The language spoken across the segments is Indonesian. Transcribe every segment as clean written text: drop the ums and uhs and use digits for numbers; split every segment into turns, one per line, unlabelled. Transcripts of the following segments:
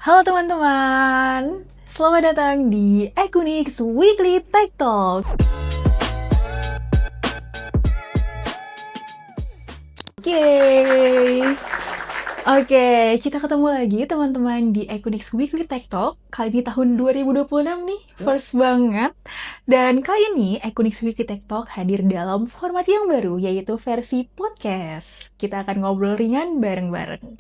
Halo teman-teman, selamat datang di Equinix Weekly Tech Talk. Yeay. Oke, kita ketemu lagi teman-teman di Equinix Weekly Tech Talk. Kali ini tahun 2026 nih, first banget. Dan kali ini Equinix Weekly Tech Talk hadir dalam format yang baru, yaitu versi podcast. Kita akan ngobrol ringan bareng-bareng.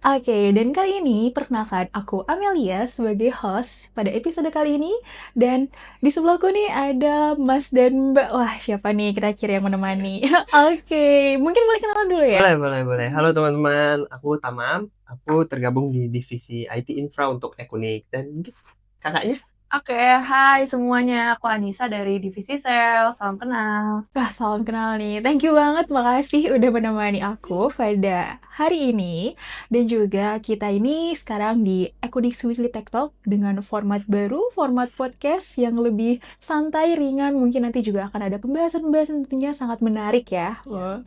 Oke, dan kali ini perkenalkan aku Amelia sebagai host pada episode kali ini. Dan di sebelahku nih ada Mas dan Mbak. Wah, siapa nih kira-kira yang menemani? Oke, mungkin boleh kenalan dulu ya?
Boleh. Halo teman-teman, aku Tamam. Aku tergabung di divisi IT Infra untuk Equinix. Dan mungkin kakaknya?
Oke, hai semuanya. Aku Anissa dari Divisi Sales. Salam kenal.
Wah, salam kenal nih. Thank you banget, makasih udah menemani aku pada hari ini. Dan juga kita ini sekarang di Equinix Weekly Tech Talk dengan format baru, format podcast yang lebih santai, ringan. Mungkin nanti juga akan ada pembahasan-pembahasan tentunya sangat menarik ya. Loh.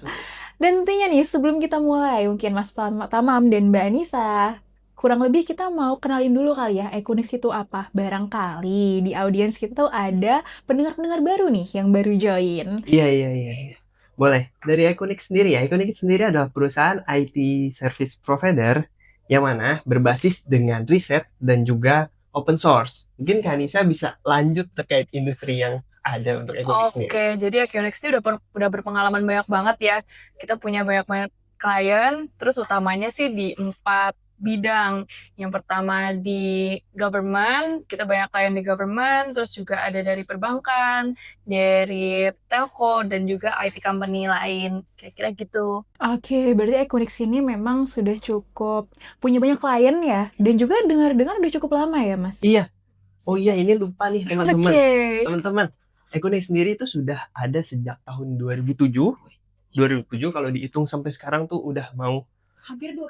Dan tentunya nih, sebelum kita mulai, mungkin Mas Tamam dan Mbak Anissa, kurang lebih kita mau kenalin dulu kali ya, Equinix itu apa? Barangkali di audiens kita tuh ada pendengar-pendengar baru nih yang baru join.
Iya. Boleh. Dari Equinix sendiri ya. Equinix sendiri adalah perusahaan IT service provider yang mana berbasis dengan riset dan juga open source. Mungkin Kak Anissa bisa lanjut terkait industri yang ada untuk Equinix sendiri.
Oke, jadi Equinix ini udah berpengalaman banyak banget ya. Kita punya banyak klien, terus utamanya sih di 4 bidang. Yang pertama di government, kita banyak klien di government, terus juga ada dari perbankan, dari telco, dan juga IT company lain. Kira-kira gitu.
Oke, berarti Equinix ini memang sudah cukup punya banyak klien ya, dan juga dengar-dengar udah cukup lama ya, Mas?
Iya. Oh iya, ini lupa nih teman-teman.
Oke.
Teman-teman, Equinix sendiri itu sudah ada sejak tahun 2007. 2007 kalau dihitung sampai sekarang tuh udah mau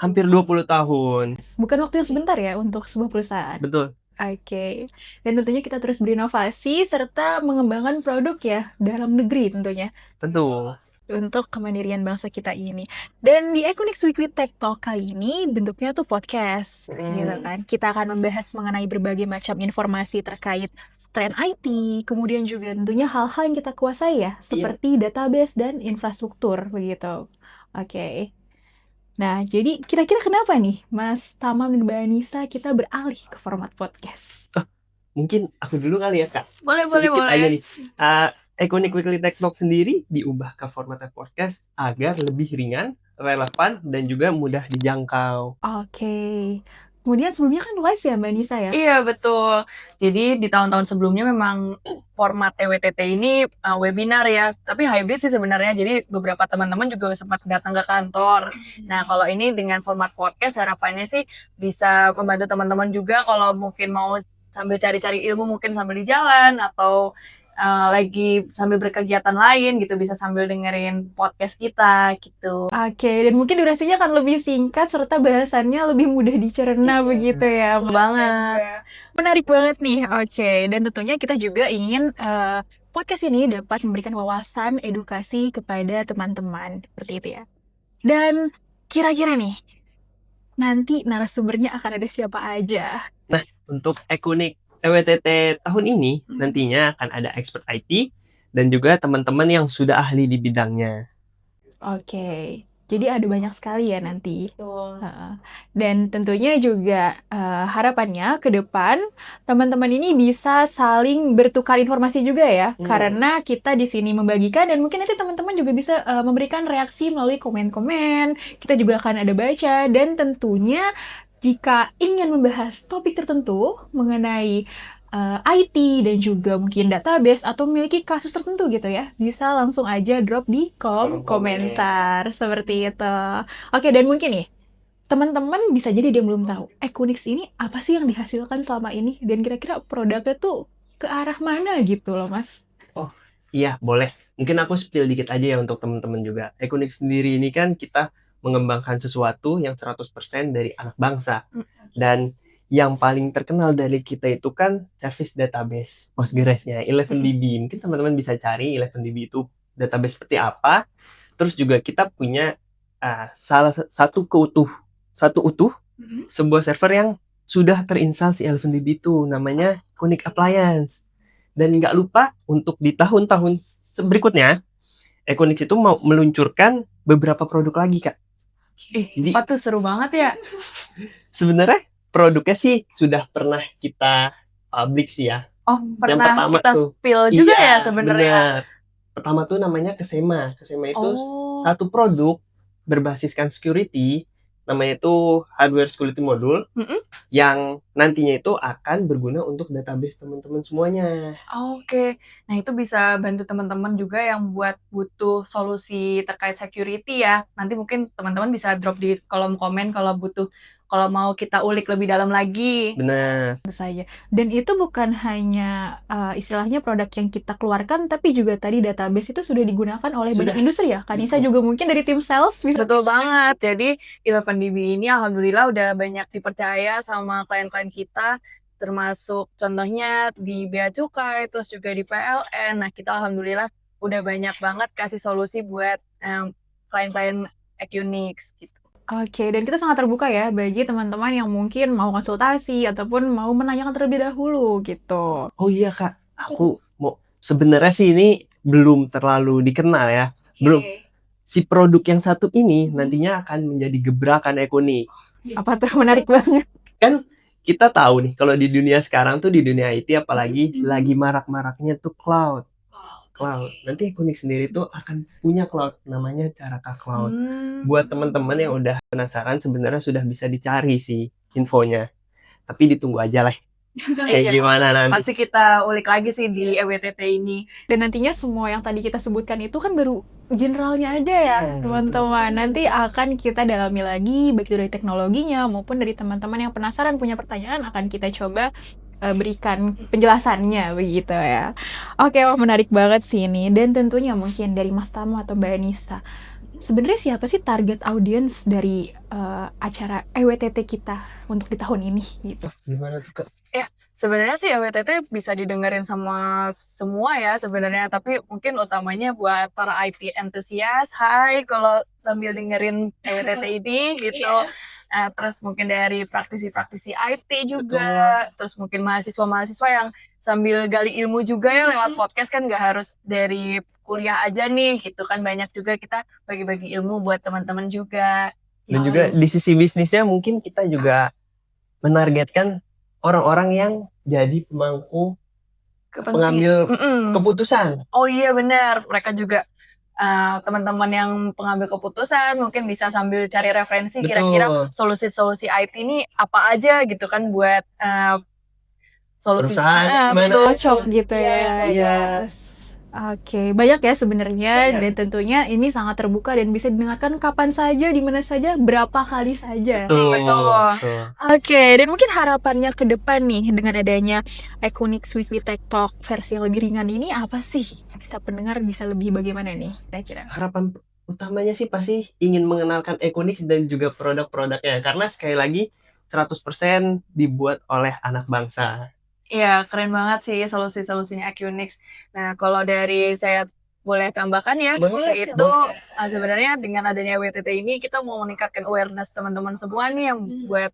hampir 20 tahun.
Bukan waktu yang sebentar ya untuk sebuah perusahaan.
Betul.
Oke. Dan tentunya kita terus berinovasi serta mengembangkan produk ya dalam negeri tentunya
Tentu.
untuk kemandirian bangsa kita ini. Dan di Equinix Weekly Tech Talk kali ini bentuknya tuh podcast, gitu kan. Kita akan membahas mengenai berbagai macam informasi terkait tren IT, kemudian juga tentunya hal-hal yang kita kuasai ya, seperti database dan infrastruktur begitu. Oke. Nah, jadi kira-kira kenapa nih Mas Tamam dan Mbak Anissa kita beralih ke format podcast?
Mungkin aku dulu kali ya, Kak.
Boleh.
Aja nih. Equinix Weekly Tech Talk sendiri diubah ke format podcast agar lebih ringan, relevan, dan juga mudah dijangkau.
Oke. Kemudian sebelumnya kan live ya Mbak Anissa ya?
Iya, betul. Jadi di tahun-tahun sebelumnya memang format EWTT ini webinar ya, tapi hybrid sih sebenarnya. Jadi beberapa teman-teman juga sempat datang ke kantor. Nah, kalau ini dengan format podcast harapannya sih bisa membantu teman-teman juga kalau mungkin mau sambil cari-cari ilmu mungkin sambil di jalan atau lagi sambil berkegiatan lain gitu, bisa sambil dengerin podcast kita gitu.
Oke, dan mungkin durasinya akan lebih singkat serta bahasannya lebih mudah dicerna begitu ya. Mas.
Banget.
Menarik banget nih. Oke, dan tentunya kita juga ingin podcast ini dapat memberikan wawasan edukasi kepada teman-teman seperti itu ya. Dan kira-kira nih nanti narasumbernya akan ada siapa aja?
Nah, untuk Equinix EWTT tahun ini nantinya akan ada expert IT dan juga teman-teman yang sudah ahli di bidangnya.
Oke, jadi ada banyak sekali ya nanti.
Betul.
Dan tentunya juga harapannya ke depan teman-teman ini bisa saling bertukar informasi juga ya, karena kita di sini membagikan dan mungkin nanti teman-teman juga bisa memberikan reaksi melalui komen-komen. Kita juga akan ada baca dan tentunya jika ingin membahas topik tertentu mengenai IT dan juga mungkin database atau memiliki kasus tertentu gitu ya, bisa langsung aja drop di kolom komentar seperti itu. Oke, dan mungkin nih teman-teman bisa jadi dia belum tahu Equinix ini apa sih yang dihasilkan selama ini dan kira-kira produknya tuh ke arah mana gitu loh Mas.
Oh iya, boleh. Mungkin aku spill dikit aja ya untuk teman-teman juga. Equinix sendiri ini kan kita mengembangkan sesuatu yang 100% dari anak bangsa. Dan yang paling terkenal dari kita itu kan service database Postgres-nya, 11DB. Mungkin teman-teman bisa cari 11DB itu database seperti apa. Terus juga kita punya satu utuh sebuah server yang sudah terinstal si ElevenDB itu, namanya Iconic Appliance. Dan nggak lupa untuk di tahun-tahun berikutnya, Iconic itu mau meluncurkan beberapa produk lagi, Kak. Jadi
Apa tuh seru banget ya?
sebenarnya produknya sih sudah pernah kita publik sih ya.
Oh, pernah
pertama
kita
tuh.
spill juga
Iya,
ya sebenarnya.
benar. Pertama tuh namanya Kesema. Kesema itu
Oh.
satu produk berbasiskan security, namanya itu hardware security module, yang nantinya itu akan berguna untuk database teman-teman semuanya.
Oke. Nah, itu bisa bantu teman-teman juga yang butuh solusi terkait security ya. Nanti mungkin teman-teman bisa drop di kolom komen kalau mau kita ulik lebih dalam lagi.
Benar.
saja. Dan itu bukan hanya istilahnya produk yang kita keluarkan, tapi juga tadi database itu sudah digunakan oleh
Sudah.
banyak industri ya. Kanisa juga mungkin dari tim sales bisa.
Betul banget. Jadi ElevenDB ini alhamdulillah udah banyak dipercaya sama klien-klien kita, termasuk contohnya di Bea Cukai, terus juga di PLN. Nah, kita alhamdulillah udah banyak banget kasih solusi buat klien-klien Equinix gitu.
Oke, dan kita sangat terbuka ya bagi teman-teman yang mungkin mau konsultasi ataupun mau menanyakan terlebih dahulu gitu.
Oh iya, Kak, aku mau sebenarnya sih ini belum terlalu dikenal ya. Belum. Si produk yang satu ini nantinya akan menjadi gebrakan Iconic.
Apa tuh menarik banget.
Kan kita tahu nih kalau di dunia sekarang tuh, di dunia IT apalagi lagi marak-maraknya tuh cloud. Nanti Iconic sendiri tuh akan punya cloud, namanya Caraka Cloud. Buat teman-teman yang udah penasaran, sebenarnya sudah bisa dicari sih infonya. Tapi ditunggu aja lah. Kayak gimana nanti.
Pasti kita ulik lagi sih di EWTT ini.
Dan nantinya semua yang tadi kita sebutkan itu kan baru generalnya aja ya, teman-teman. Nanti akan kita dalami lagi, baik itu dari teknologinya maupun dari teman-teman yang penasaran punya pertanyaan, akan kita coba berikan penjelasannya begitu ya. Oke, wah menarik banget sih ini. Dan tentunya mungkin dari Mas Tama atau Mbak Anissa, sebenarnya siapa sih target audience dari acara EWTT kita untuk di tahun ini gitu?
Gimana tuh, Kak?
Sebenarnya sih EWTT bisa didengerin sama semua ya sebenarnya, tapi mungkin utamanya buat para IT enthusiast. Hai, kalau sambil dengerin EWTT ini gitu. Terus mungkin dari praktisi-praktisi IT juga. Terus mungkin mahasiswa-mahasiswa yang sambil gali ilmu juga ya lewat podcast, kan nggak harus dari kuliah aja nih gitu kan, banyak juga kita bagi-bagi ilmu buat teman-teman juga.
Dan juga di sisi bisnisnya mungkin kita juga menargetkan orang-orang yang jadi pemangku pengambil keputusan.
Oh iya benar, mereka juga teman-teman yang pengambil keputusan mungkin bisa sambil cari referensi.
Betul.
Kira-kira solusi-solusi IT ini apa aja gitu kan buat solusi
Perusahaan gimana?
betul.
Cocok gitu ya.
Yes.
Oke, banyak ya sebenarnya, dan tentunya ini sangat terbuka dan bisa didengarkan kapan saja, di mana saja, berapa kali saja.
Betul.
Oke, dan mungkin harapannya ke depan nih dengan adanya Iconic Weekly Tech Talk versi yang lebih ringan ini apa sih? Bisa pendengar bisa lebih bagaimana nih kira-kira?
Harapan utamanya sih pasti ingin mengenalkan Iconic dan juga produk-produknya, karena sekali lagi 100% dibuat oleh anak bangsa.
Iya, keren banget sih solusi-solusinya Equinix. Nah, kalau dari saya boleh tambahkan ya,
Boleh.
itu sebenarnya dengan adanya WTT ini kita mau meningkatkan awareness teman-teman semua nih yang buat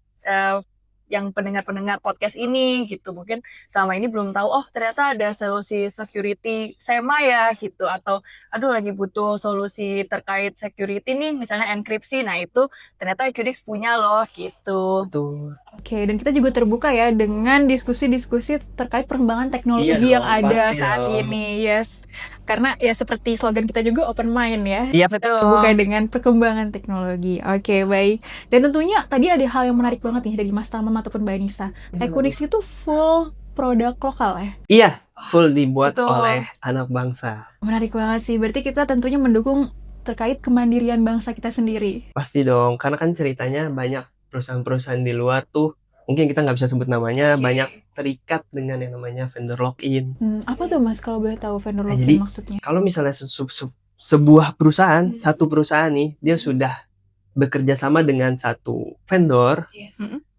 yang pendengar-pendengar podcast ini gitu. Mungkin selama ini belum tahu, oh ternyata ada solusi security SEMA ya gitu, atau aduh lagi butuh solusi terkait security nih, misalnya enkripsi. Nah, itu ternyata Equinix punya loh gitu.
Betul.
Oke, dan kita juga terbuka ya dengan diskusi-diskusi terkait perkembangan teknologi
Iya
yang
dong,
ada
pasti
saat
dong.
ini. Yes. Karena ya seperti slogan kita juga open mind ya.
Iya,
Betul.
Terbuka dengan perkembangan teknologi. Oke, baik. Dan tentunya tadi ada hal yang menarik banget nih dari Mas Tamam ataupun Mbak Anissa. Equinix itu full produk lokal ya.
Iya, full dibuat
Betul.
oleh anak bangsa.
Menarik banget sih. Berarti kita tentunya mendukung terkait kemandirian bangsa kita sendiri.
Pasti dong, karena kan ceritanya banyak perusahaan-perusahaan di luar tuh, mungkin kita nggak bisa sebut namanya, banyak terikat dengan yang namanya vendor lock-in.
Apa tuh Mas kalau boleh tahu vendor
Nah,
lock-in
jadi,
maksudnya?
Kalau misalnya sebuah perusahaan, satu perusahaan nih, dia sudah bekerja sama dengan satu vendor,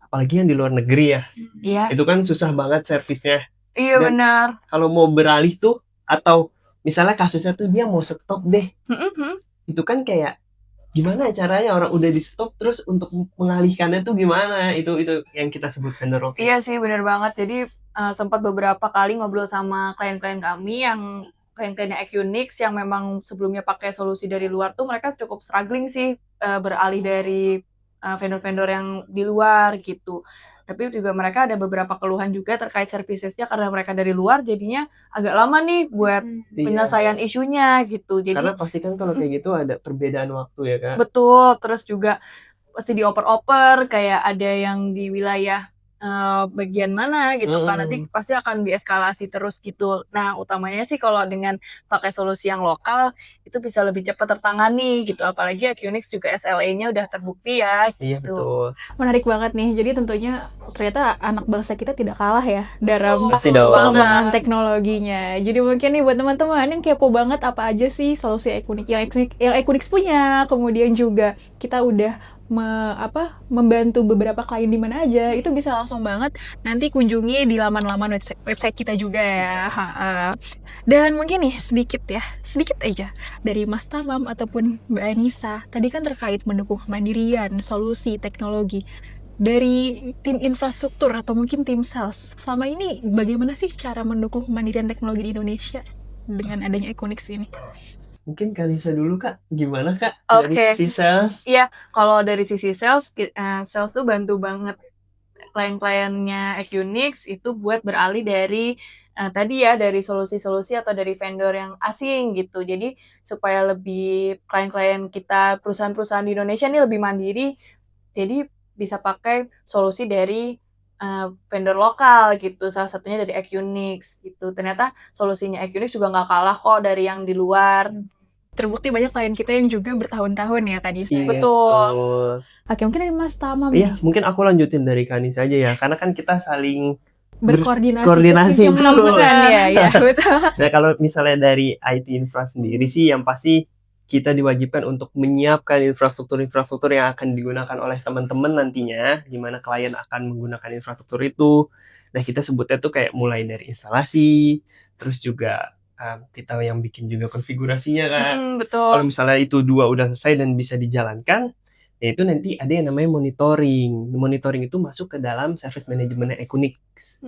apalagi yang di luar negeri ya,
Iya.
itu kan susah banget servisnya.
Iya
Dan-
benar.
Kalau mau beralih tuh, atau misalnya kasusnya tuh dia mau stop deh, itu kan kayak gimana caranya orang udah di stop terus untuk mengalihkannya tuh gimana? Itu yang kita sebut vendor lock.
Iya sih, benar banget. Jadi sempat beberapa kali ngobrol sama klien-klien kami yang klien-kliennya Equinix yang memang sebelumnya pakai solusi dari luar tuh mereka cukup struggling sih beralih dari vendor-vendor yang di luar gitu. Tapi juga mereka ada beberapa keluhan juga terkait servicesnya karena mereka dari luar jadinya agak lama nih buat penyelesaian isunya gitu. Jadi
Karena pasti kan kalau kayak gitu ada perbedaan waktu ya Kak.
betul, terus juga pasti dioper-oper kayak ada yang di wilayah bagian mana gitu kan, nanti pasti akan dieskalasi terus gitu. Nah utamanya sih kalau dengan pakai solusi yang lokal itu bisa lebih cepat tertangani gitu, apalagi Equinix juga SLA-nya udah terbukti ya gitu.
Iya betul.
Menarik banget nih. Jadi tentunya ternyata anak bangsa kita tidak kalah ya dalam
Pasti dong.
pengembangan teknologinya. Jadi mungkin nih buat teman-teman yang kepo banget apa aja sih solusi Equinix yang Equinix punya, kemudian juga kita udah membantu beberapa klien di mana aja, itu bisa langsung banget nanti kunjungi di laman-laman website kita juga ya. Dan mungkin nih sedikit aja dari Mas Tamam ataupun Mbak Anissa tadi kan terkait mendukung kemandirian solusi teknologi dari tim infrastruktur atau mungkin tim sales. Selama ini bagaimana sih cara mendukung kemandirian teknologi di Indonesia dengan adanya Equinix ini?
Mungkin Kalisa dulu Kak, gimana Kak
Oke.
dari sisi sales?
Iya, kalau dari sisi sales, sales tuh bantu banget klien-kliennya Equinix itu buat beralih dari tadi ya dari solusi-solusi atau dari vendor yang asing gitu. Jadi supaya lebih klien-klien kita perusahaan-perusahaan di Indonesia ini lebih mandiri, jadi bisa pakai solusi dari vendor lokal gitu. Salah satunya dari Equinix gitu. Ternyata solusinya Equinix juga nggak kalah kok dari yang di luar.
Terbukti banyak klien kita yang juga bertahun-tahun ya Kak Nisa.
Iya,
Betul.
Oke, mungkin dari Mas Tamam
Iya,
nih,
mungkin aku lanjutin dari Kanis aja ya, karena kan kita saling
berkoordinasi
betul.
ya, betul.
Nah, kalau misalnya dari IT Infra sendiri sih, yang pasti kita diwajibkan untuk menyiapkan infrastruktur yang akan digunakan oleh teman-teman nantinya, di mana klien akan menggunakan infrastruktur itu. Nah, kita sebutnya tuh kayak mulai dari instalasi, terus juga kita yang bikin juga konfigurasinya kan.
Betul.
Kalau misalnya itu dua udah selesai dan bisa dijalankan, ya itu nanti ada yang namanya monitoring. Monitoring itu masuk ke dalam service manajemennya Equinix.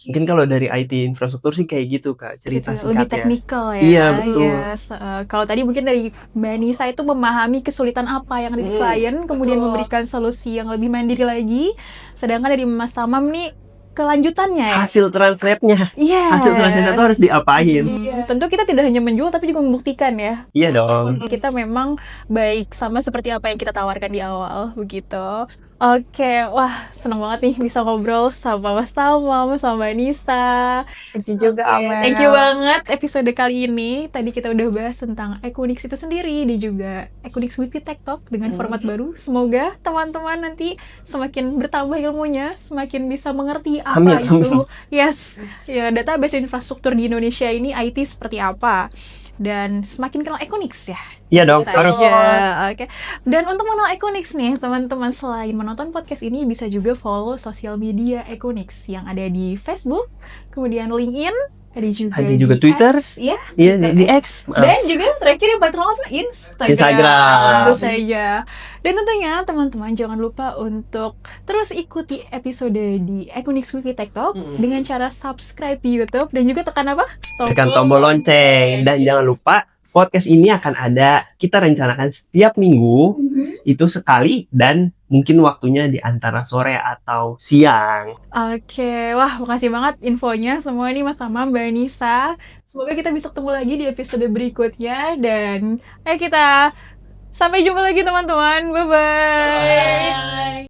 Mungkin kalau dari IT infrastruktur sih kayak gitu Kak, cerita
Gitu, lebih
singkatnya.
teknikal ya.
Iya, betul.
Yes. Kalau tadi mungkin dari Mbak Nisa itu memahami kesulitan apa yang ada di klien, kemudian
Betul.
memberikan solusi yang lebih mandiri lagi. Sedangkan dari Mas Tamam nih kelanjutannya ya.
Hasil translate-nya.
Yes.
Hasil translate-nya itu harus diapain?
Tentu kita tidak hanya menjual tapi juga membuktikan ya.
Iya dong.
Kita memang baik sama seperti apa yang kita tawarkan di awal begitu. Oke, wah seneng banget nih bisa ngobrol sama Mas Tamam, sama Mbak Nisa.
Thank you juga Amel.
Thank you banget episode kali ini. Tadi kita udah bahas tentang Equinix itu sendiri dan juga Equinix Weekly Tech Talk dengan format baru. Semoga teman-teman nanti semakin bertambah ilmunya, semakin bisa mengerti apa
Amin,
itu.
amin.
Yes, ya database infrastruktur di Indonesia ini IT seperti apa. Dan semakin kenal Equinix ya.
Iya dong,
Bisa
harus.
aja. Oke. Dan untuk mengenal Equinix nih, teman-teman selain menonton podcast ini bisa juga follow sosial media Equinix yang ada di Facebook, kemudian LinkedIn, ada juga
Ada juga
di
Twitter.
X, ya.
Iya, di X.
Dan juga terakhir yang paling terkenal apa?
Instagram.
Tentu saja. Dan tentunya teman-teman jangan lupa untuk terus ikuti episode di Equinix Weekly Tech Talk dengan cara subscribe di YouTube dan juga tekan apa?
Tekan tombol lonceng. Dan jangan lupa podcast ini akan ada, kita rencanakan setiap minggu itu sekali dan mungkin waktunya di antara sore atau siang.
Oke, wah makasih banget infonya semua nih Mas Tamam, Mbak Nisa. Semoga kita bisa ketemu lagi di episode berikutnya dan ayo kita sampai jumpa lagi teman-teman. Bye-bye.